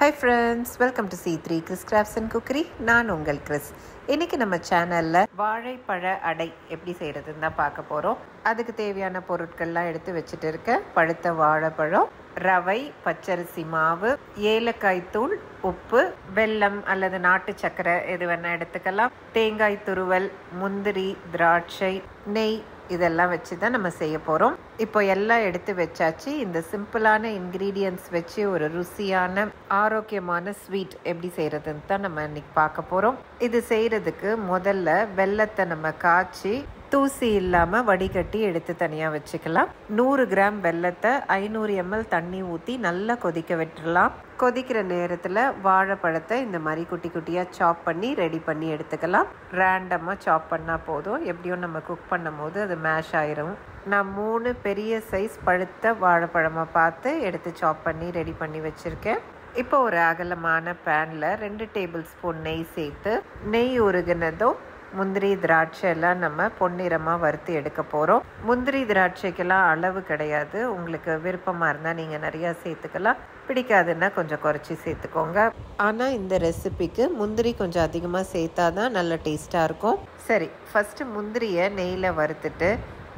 Hi friends, welcome to C3 Chris Crafts and Cookery. நான் உங்கள் Chris. இன்னைக்கு நம்ம சேனல்ல வாழைப்பழ அடை எப்படி செய்யறதுன்னு தான் பார்க்க போறோம். அதுக்கு தேவையான பொருட்கள்லாம் எடுத்து வச்சுட்டு இருக்கேன். பழுத்த வாழைப்பழம், ரவை, பச்சரிசி மாவு, ஏலக்காய் தூள், உப்பு, வெல்லம் அல்லது நாட்டு சக்கரை எது வேணா எடுத்துக்கலாம், தேங்காய் துருவல், முந்திரி, திராட்சை, நெய் இதெல்லாம் வச்சு தான் நம்ம செய்ய போகிறோம். இப்போ எல்லாம் எடுத்து வச்சாச்சு. இந்த சிம்பிளான இன்க்ரீடியன்ட்ஸ் வச்சு ஒரு ருசியான ஆரோக்கியமான ஸ்வீட் எப்படி செய்கிறதுன்னு தான் நம்ம இன்னைக்கு பார்க்க போகிறோம். இது செய்கிறதுக்கு முதல்ல வெல்லத்தை நம்ம காய்ச்சி தூசி இல்லாமல் வடிகட்டி எடுத்து தனியாக வச்சுக்கலாம். 100 கிராம் வெல்லத்தை 500 ml தண்ணி ஊற்றி நல்லா கொதிக்க விட்டுடலாம். கொதிக்கிற நேரத்தில் வாழைப்பழத்தை இந்த மாதிரி குட்டி குட்டியாக சாப் பண்ணி ரெடி பண்ணி எடுத்துக்கலாம். ரேண்டமாக சாப் பண்ணால் போதும், எப்படியும் நம்ம குக் பண்ணும் போது அது மேஷ் ஆயிரும். நான் 3 பெரிய சைஸ் பழுத்த வாழைப்பழமாக பார்த்து எடுத்து சாப் பண்ணி ரெடி பண்ணி வச்சுருக்கேன். இப்போ ஒரு அகலமான பேனில் 2 டேபிள் ஸ்பூன் நெய் சேர்த்து, நெய் உருகினதும் முந்திரி திராட்சை எல்லாம் நம்ம பொன்னிறமாக வறுத்து எடுக்க போகிறோம். முந்திரி திராட்சைக்கெல்லாம் அளவு கிடையாது, உங்களுக்கு விருப்பமாக இருந்தால் நீங்கள் நிறையா சேர்த்துக்கலாம், பிடிக்காதுன்னா கொஞ்சம் குறைச்சி சேர்த்துக்கோங்க. ஆனால் இந்த ரெசிபிக்கு முந்திரி கொஞ்சம் அதிகமாக சேர்த்தா தான் நல்ல டேஸ்ட்டாக இருக்கும். சரி, ஃபஸ்ட்டு முந்திரியை நெய்யில் வறுத்துட்டு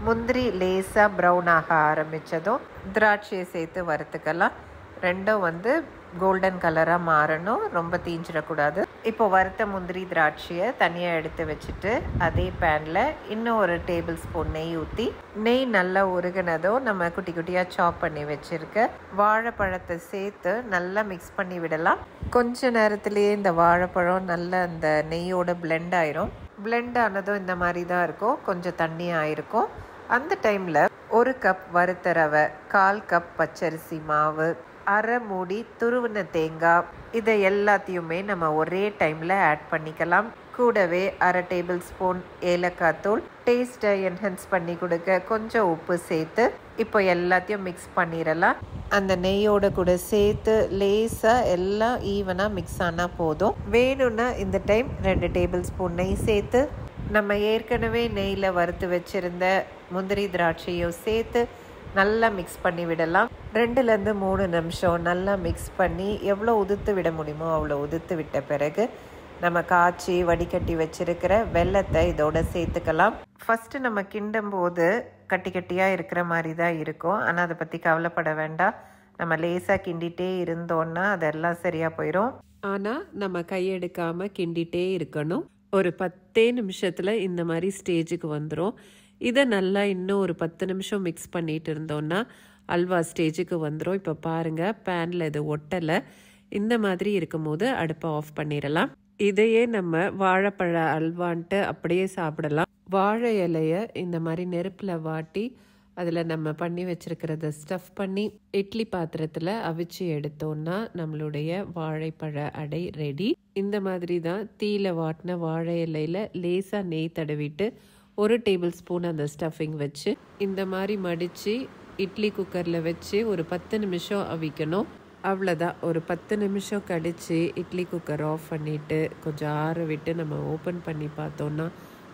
முந்திரி லேசாக ப்ரௌன் ஆக ஆரம்பித்ததும் திராட்சையை சேர்த்து வறுத்துக்கலாம். ரெண்டும் கோல்டன் கலராக மாறணும், ரொம்ப தீஞ்சிடக்கூடாது. இப்போ வறுத்த முந்திரி திராட்சையை தனியாக எடுத்து வச்சுட்டு அதே பேனில் இன்னும் ஒரு டேபிள் ஸ்பூன் நெய் ஊற்றி, நெய் நல்லா உருகினதும் நம்ம குட்டி குட்டியாக சாப் பண்ணி வச்சுருக்க வாழைப்பழத்தை சேர்த்து நல்லா மிக்ஸ் பண்ணி விடலாம். கொஞ்ச நேரத்துலேயே இந்த வாழைப்பழம் நல்லா அந்த நெய்யோட பிளெண்ட் ஆயிரும். பிளெண்ட் ஆனதும் இந்த மாதிரி தான் இருக்கும், கொஞ்சம் தண்ணியாக இருக்கும். அந்த டைமில் 1 கப் வறுத்த ரவை, 1/4 கப் பச்சரிசி மாவு, அரை மூடி துருவின தேங்காய், இதை எல்லாத்தையுமே நம்ம ஒரே டைமில் ஆட் பண்ணிக்கலாம். கூடவே அரை டேபிள் ஸ்பூன் ஏலக்காய் தூள், டேஸ்ட்டை என்ஹான்ஸ் பண்ணி கொடுக்க கொஞ்சம் உப்பு சேர்த்து இப்போ எல்லாத்தையும் மிக்ஸ் பண்ணிடலாம். அந்த நெய்யோட கூட சேர்த்து லேசாக எல்லாம் ஈவனாக மிக்ஸ் ஆனால் போதும். வேணும்னா இந்த டைம் 2 டேபிள் ஸ்பூன் நெய் சேர்த்து நம்ம ஏற்கனவே நெய்யில் வறுத்து வச்சுருந்த முந்திரி திராட்சையும் சேர்த்து நல்லா மிக்ஸ் பண்ணி விடலாம். 2லேருந்து 3 நிமிஷம் நல்லா மிக்ஸ் பண்ணி எவ்வளோ உதுத்து விட முடியுமோ அவ்வளோ உதுத்து விட்ட பிறகு நம்ம காய்ச்சி வடிகட்டி வச்சுருக்கிற வெல்லத்தை இதோட சேர்த்துக்கலாம். ஃபஸ்ட்டு நம்ம கிண்டும் போது கட்டி கட்டியாக இருக்கிற மாதிரி தான் இருக்கும், ஆனால் அதை பற்றி கவலைப்பட வேண்டாம். நம்ம லேசாக கிண்டிகிட்டே இருந்தோன்னா அதெல்லாம் சரியாக போயிடும். ஆனால் நம்ம கையெடுக்காமல் கிண்டிகிட்டே இருக்கணும். ஒரு 10 நிமிஷத்தில் இந்த மாதிரி ஸ்டேஜுக்கு வந்துடும். இதை நல்லா இன்னும் ஒரு 10 நிமிஷம் மிக்ஸ் பண்ணிட்டு இருந்தோன்னா அல்வா ஸ்டேஜுக்கு வந்துடும். இப்போ பாருங்கள், பேனில் இது ஒட்டலை. இந்த மாதிரி இருக்கும்போது அடுப்பை ஆஃப் பண்ணிடலாம். இதையே நம்ம வாழைப்பழ அல்வான்ட்டு அப்படியே சாப்பிடலாம். வாழை இலையை இந்த மாதிரி நெருப்பில் வாட்டி அதில் நம்ம பண்ணி வச்சுருக்கிறத ஸ்டஃப் பண்ணி இட்லி பாத்திரத்தில் அவிச்சு எடுத்தோன்னா நம்மளுடைய வாழைப்பழ அடை ரெடி. இந்த மாதிரி தான் தீயில வாட்டின வாழை இலையில் லேசாக நெய் தடவிட்டு 1 டேபிள் ஸ்பூன் அந்த ஸ்டஃபிங் வச்சு இந்த மாதிரி மடித்து இட்லி குக்கரில் வச்சு ஒரு 10 நிமிஷம் அவிக்கணும். அவ்வளோதான். ஒரு 10 நிமிஷம் கழித்து இட்லி குக்கர் ஆஃப் பண்ணிவிட்டு கொஞ்சம் ஆற விட்டு நம்ம ஓப்பன் பண்ணி பார்த்தோன்னா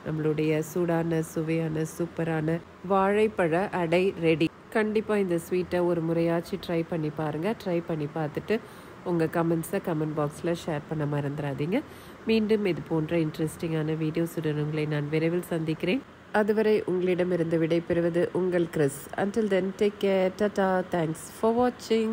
நம்மளுடைய சூடான சுவையான சூப்பரான வாழைப்பழ அடை ரெடி. கண்டிப்பாக இந்த ஸ்வீட்டை ஒரு முறையாச்சும் ட்ரை பண்ணி பாருங்கள். ட்ரை பண்ணி பார்த்துட்டு உங்கள் கமெண்ட்ஸை கமெண்ட் பாக்ஸில் ஷேர் பண்ண மறந்துடாதீங்க. மீண்டும் இது போன்ற இன்ட்ரெஸ்டிங்கான வீடியோஸுடன் உங்களை நான் விரைவில் சந்திக்கிறேன். அதுவரை உங்களிடமிருந்து விடைபெறுவது உங்கள் Chris. Until then, take care. Tata. Thanks for watching.